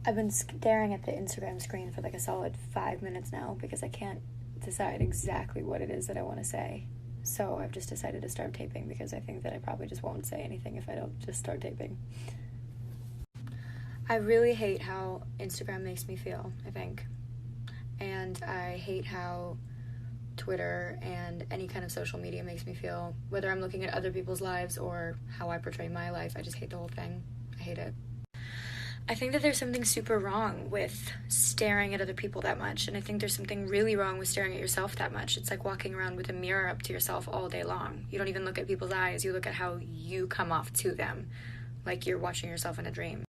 I've been staring at the Instagram screen for like a solid 5 minutes now because I can't decide exactly what it is that I want to say. So I've just decided to start taping because I think that I probably just won't say anything if I don't just start taping. I really hate how Instagram makes me feel, I think. And I hate how Twitter and any kind of social media makes me feel. Whether I'm looking at other people's lives or how I portray my life, I just hate the whole thing. I hate it. I think that there's something super wrong with staring at other people that much, and I think there's something really wrong with staring at yourself that much. It's like walking around with a mirror up to yourself all day long. You don't even look at people's eyes, you look at how you come off to them, like you're watching yourself in a dream.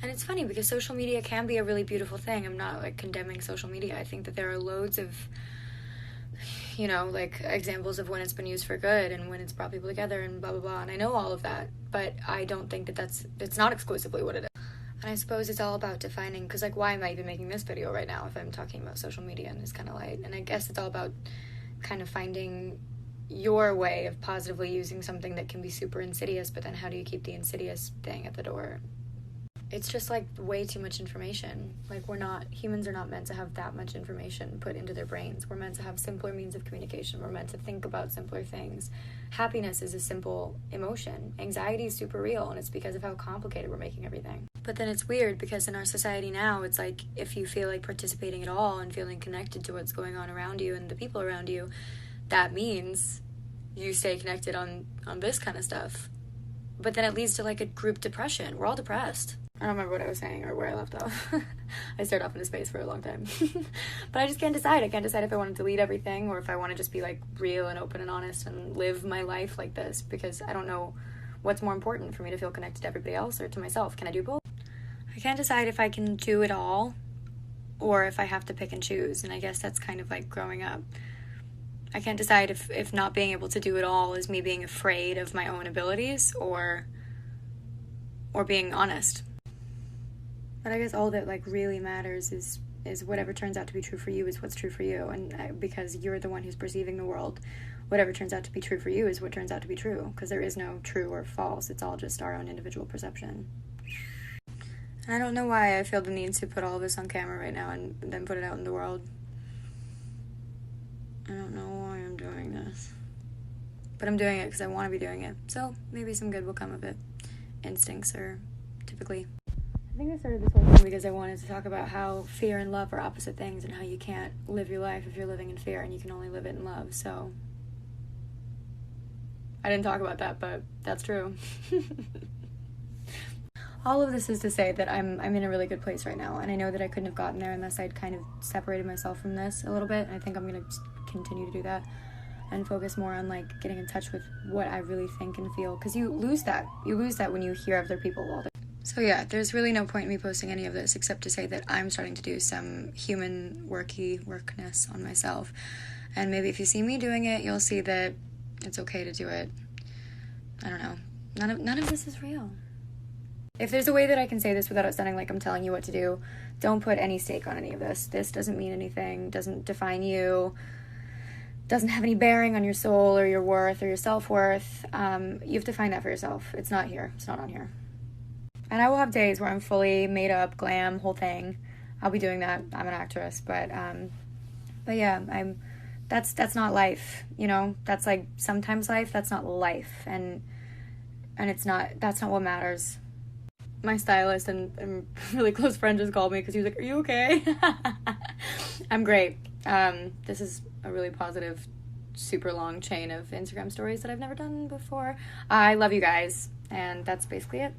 And it's funny because social media can be a really beautiful thing. I'm not like condemning social media. I think that there are loads of, you know, like examples of when it's been used for good and when it's brought people together and blah blah blah, and I know all of that, but I don't think that it's not exclusively what it is. And I suppose it's all about defining, because like, why am I even making this video right now if I'm talking about social media in this kind of light? And I guess it's all about kind of finding your way of positively using something that can be super insidious, but then how do you keep the insidious thing at the door? It's just like way too much information. Like, humans are not meant to have that much information put into their brains. We're meant to have simpler means of communication. We're meant to think about simpler things. Happiness is a simple emotion. Anxiety is super real, and it's because of how complicated we're making everything. But then it's weird because in our society now, it's like if you feel like participating at all and feeling connected to what's going on around you and the people around you, that means you stay connected on this kind of stuff. But then it leads to like a group depression. We're all depressed. I don't remember what I was saying or where I left off. I stared off into space for a long time. But I just can't decide. I can't decide if I want to delete everything or if I want to just be like real and open and honest and live my life like this, because I don't know what's more important for me to feel connected to everybody else or to myself. Can I do both? I can't decide if I can do it all or if I have to pick and choose. And I guess that's kind of like growing up. I can't decide if not being able to do it all is me being afraid of my own abilities or being honest. But I guess all that like really matters is whatever turns out to be true for you is what's true for you. And because you're the one who's perceiving the world, whatever turns out to be true for you is what turns out to be true. Because there is no true or false. It's all just our own individual perception. And I don't know why I feel the need to put all of this on camera right now and then put it out in the world. I don't know why I'm doing this. But I'm doing it because I want to be doing it. So maybe some good will come of it. Instincts are typically... I think I started this whole thing because I wanted to talk about how fear and love are opposite things and how you can't live your life if you're living in fear and you can only live it in love. So I didn't talk about that, but that's true. All of this is to say that I'm in a really good place right now, and I know that I couldn't have gotten there unless I'd kind of separated myself from this a little bit, and I think I'm going to continue to do that and focus more on like getting in touch with what I really think and feel, because you lose that when you hear other people all the time. So yeah, there's really no point in me posting any of this except to say that I'm starting to do some human workness on myself, and maybe if you see me doing it, you'll see that it's okay to do it. I don't know. None of this is real. If there's a way that I can say this without it sounding like I'm telling you what to do, don't put any stake on any of this. This doesn't mean anything, doesn't define you, doesn't have any bearing on your soul or your worth or your self-worth. You have to find that for yourself. It's not here. It's not on here. And I will have days where I'm fully made up, glam, whole thing. I'll be doing that. I'm an actress, but yeah, that's not life, you know? That's like sometimes life, that's not life. And that's not what matters. My stylist and really close friend just called me because he was like, "Are you okay?" I'm great. This is a really positive, super long chain of Instagram stories that I've never done before. I love you guys, and that's basically it.